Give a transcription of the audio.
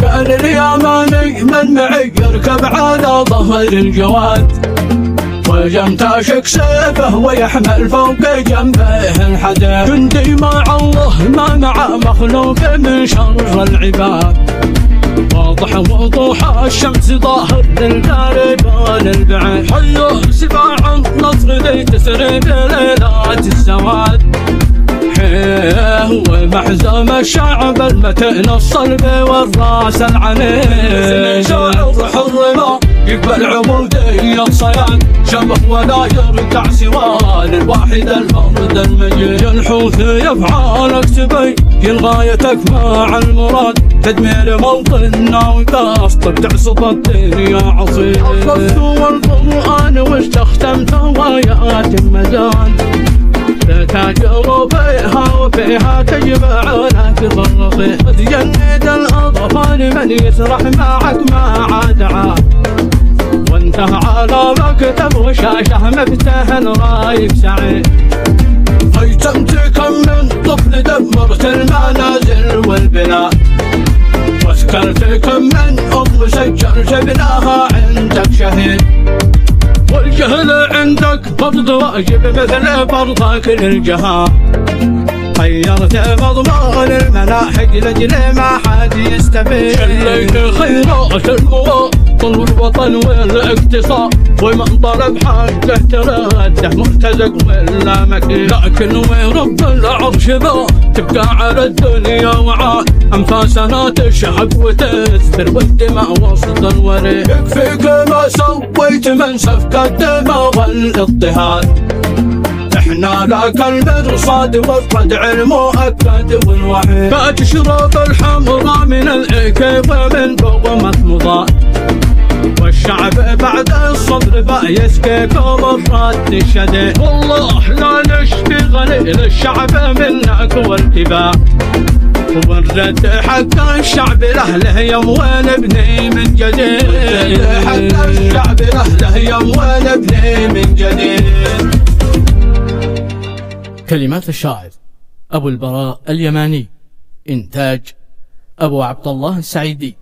قال اليماني من معي يركب على ظهر الجواد، وجمتاشك سيفه ويحمل فوق جنبه الحديد. جندي مع الله ما مع مخلوق من شر العباد، واضح وضوح الشمس ظاهر للقاربان البعيد. حيه سباع النصر ذي تسري بليلات السواد، حيه ومحزم الشعب المتين الصلب والراس العنيد. شاعر حر يقبل عبودية صياد، شبه ولا يركع سوى للواحد الفرد المجيد. الحوث يفعالك تبين غايتك مع المراد، تدمير موطننا وقصدك تعصب الدنيا عصير. حفظت والقرآن واستختمت روايات مزاد، تجرب فيها وفيها تجمع لك ضرقي. تجند الأطفال من يسرح معك ما عاد عاد، وانتهى على مكتب وشاشة مفتاح رايك سعيد. هيتمتكم من طفل دمرت المنازل والبناء، وسكرتكم من أم سجرت ابنها عندك شهيد. والجهل عندك فرض واجب مثل فرضك للجهاد، غيرت مضمون الملاحق لجل ما حد يستفيد. شليت خيرات المواطن والوطن والاقتصاد، ومن طلب حاجه ترده مرتزق ولا مكين. لكن ورب العرش ذا تبقى على الدنيا وعاد، انفاسنا تشحب وتثر والدماء وسط الوريد. يكفيك ما سويت من سفك الدماء والاضطهاد، احنا لك المرصاد والردع المؤكد والوحيد. فتشرب الحمراء من الايكي ومن بغمة مضاد، والشعب بعد الصبر بيسقيكم الرد الشديد. والله لا نشفي غليل الشعب منك والكبار، والرد حق الشعب لأهله يوم ونبني من جديد. حق الشعب لأهله يوم ونبني من جديد. كلمات الشاعر أبو البراء اليماني، إنتاج أبو عبد الله السعيدي.